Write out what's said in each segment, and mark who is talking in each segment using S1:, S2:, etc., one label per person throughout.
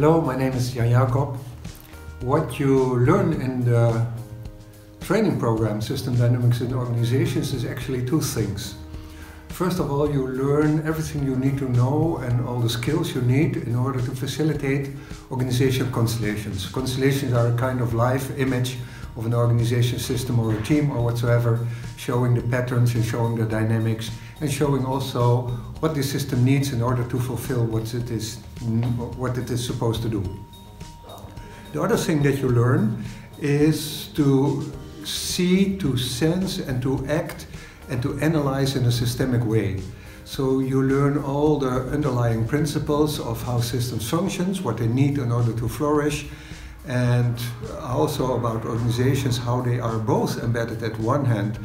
S1: Hello, my name is Jan Jacob. What you learn in the training program System Dynamics in Organizations is actually two things. First of all, you learn everything you need to know and all the skills you need in order to facilitate organization constellations. Constellations are a kind of live image of an organization system or a team or whatsoever, showing the patterns and showing the dynamics and showing also what the system needs in order to fulfill what it is supposed to do. The other thing that you learn is to see, to sense and to act and to analyze in a systemic way. So you learn all the underlying principles of how systems function, what they need in order to flourish, and also about organizations, how they are both embedded at one hand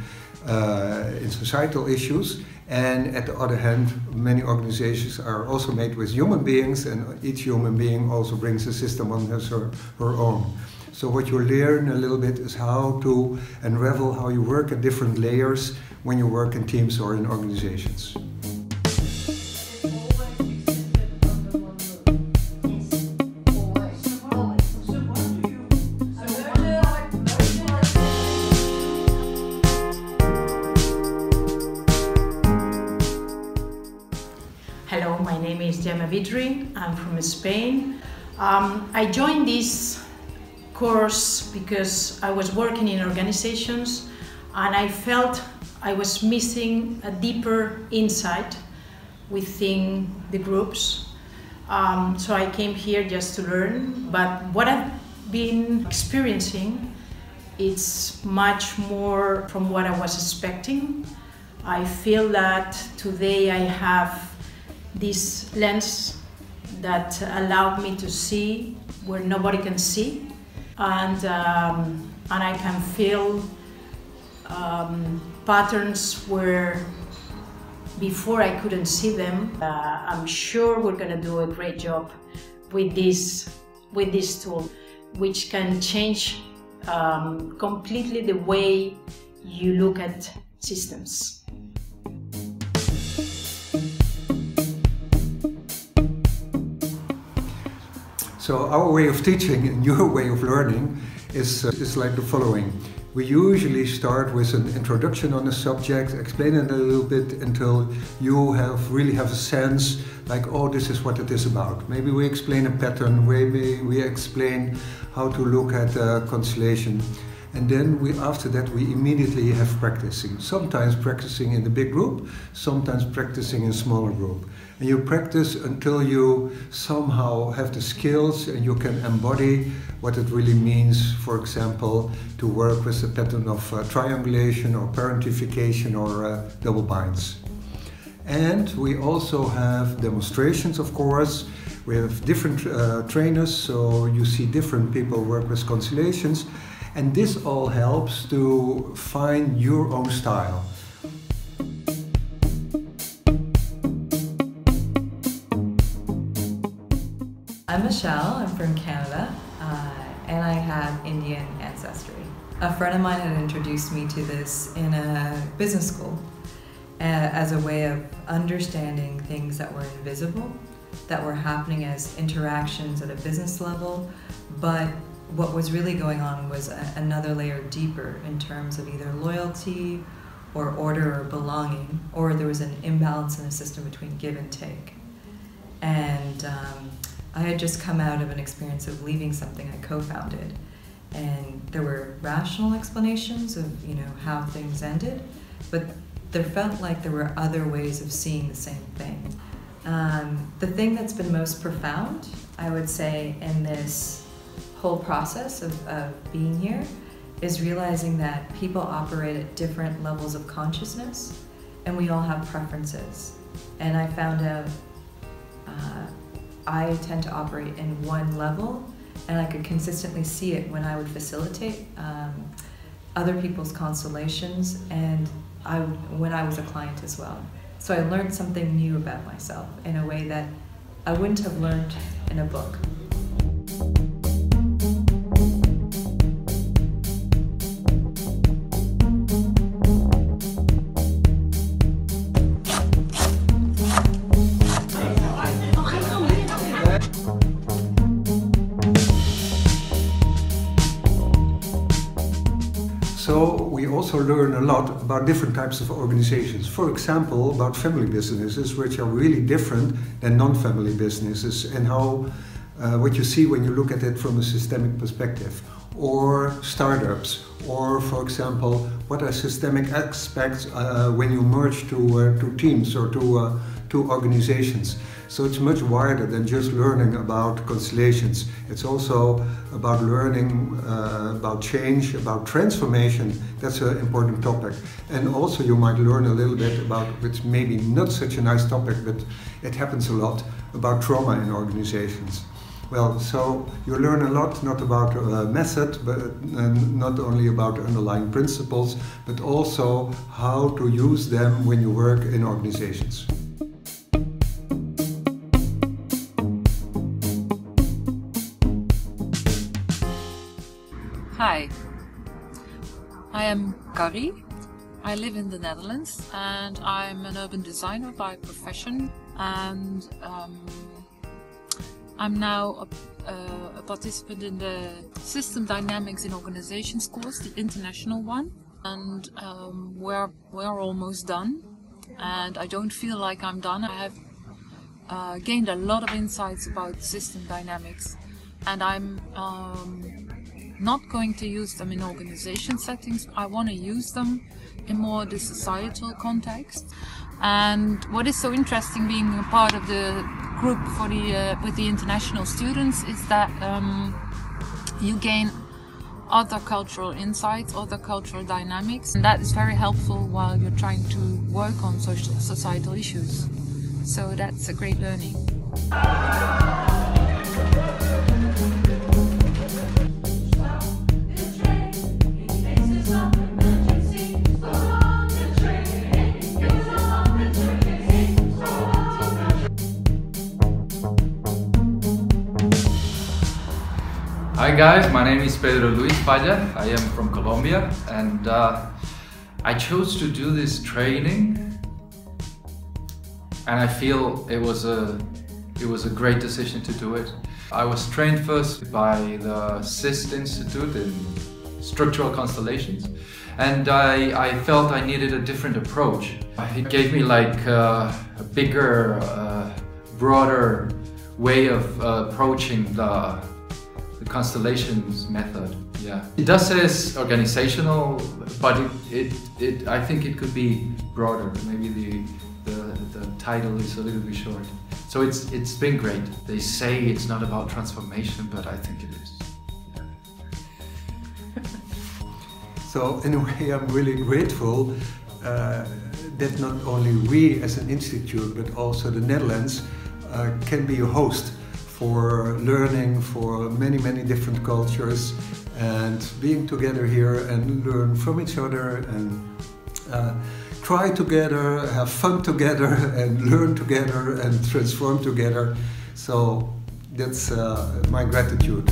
S1: in societal issues, and at the other hand, many organizations are also made with human beings, and each human being also brings a system on his or her own. So what you learn a little bit is how to unravel how you work at different layers when you work in teams or in organizations.
S2: Hello, my name is Gemma Vidri. I'm from Spain. I joined this course because I was working in organizations and I felt I was missing a deeper insight within the groups. So I came here just to learn, but what I've been experiencing, it's much more from what I was expecting. I feel that today I have this lens that allowed me to see where nobody can see, and I can feel patterns where before I couldn't see them. I'm sure we're going to do a great job with this tool, which can change completely the way you look at systems.
S1: So our way of teaching and your way of learning is like the following. We usually start with an introduction on the subject, explain it a little bit until you really have a sense like, oh, this is what it is about. Maybe we explain a pattern, maybe we explain how to look at a constellation. And then after that we immediately have practicing. Sometimes practicing in the big group, sometimes practicing in a smaller group. And you practice until you somehow have the skills and you can embody what it really means, for example, to work with the pattern of triangulation or parentification or double binds. And we also have demonstrations, of course. We have different trainers, so you see different people work with constellations. And this all helps to find your own style.
S3: I'm Michelle, I'm from Canada, and I have Indian ancestry. A friend of mine had introduced me to this in a business school as a way of understanding things that were invisible, that were happening as interactions at a business level, but what was really going on was another layer deeper in terms of either loyalty or order or belonging, or there was an imbalance in the system between give and take. And I had just come out of an experience of leaving something I co-founded, and there were rational explanations of how things ended, but there felt like there were other ways of seeing the same thing. The thing that's been most profound, I would say, in this whole process of being here is realizing that people operate at different levels of consciousness and we all have preferences. And I found out I tend to operate in one level, and I could consistently see it when I would facilitate other people's constellations and when I was a client as well. So I learned something new about myself in a way that I wouldn't have learned in a book.
S1: learn a lot about different types of organizations. For example, about family businesses, which are really different than non-family businesses, and how what you see when you look at it from a systemic perspective. Or startups, or for example, what are systemic aspects when you merge two teams or two organizations. So it's much wider than just learning about constellations. It's also about learning about change, about transformation. That's an important topic. And also you might learn a little bit about, which maybe not such a nice topic, but it happens a lot, about trauma in organizations. Well, so you learn a lot, not about method, but not only about underlying principles, but also how to use them when you work in organizations.
S4: Hi, I am Carrie. I live in the Netherlands and I'm an urban designer by profession, and I'm now a participant in the System Dynamics in Organizations course, the international one, and we're almost done, and I don't feel like I'm done. I have gained a lot of insights about system dynamics, and I'm not going to use them in organization settings. I want to use them in more the societal context. And what is so interesting being a part of the group for with the international students is that you gain other cultural insights, other cultural dynamics, and that is very helpful while you're trying to work on societal issues. So that's a great learning.
S5: Hi guys, my name is Pedro Luis Falla. I am from Colombia, and I chose to do this training, and I feel it was a great decision to do it. I was trained first by the SIST Institute in Structural Constellations, and I felt I needed a different approach. It gave me like a bigger, broader way of approaching the constellations method. Yeah, it does say organizational, but I think it could be broader. Maybe the title is a little bit short. So it's been great. They say it's not about transformation, but I think it is. Yeah.
S1: So in a way, I'm really grateful that not only we as an institute, but also the Netherlands can be a host for learning for many, many different cultures, and being together here and learn from each other and try together, have fun together and learn together and transform together. So that's my gratitude.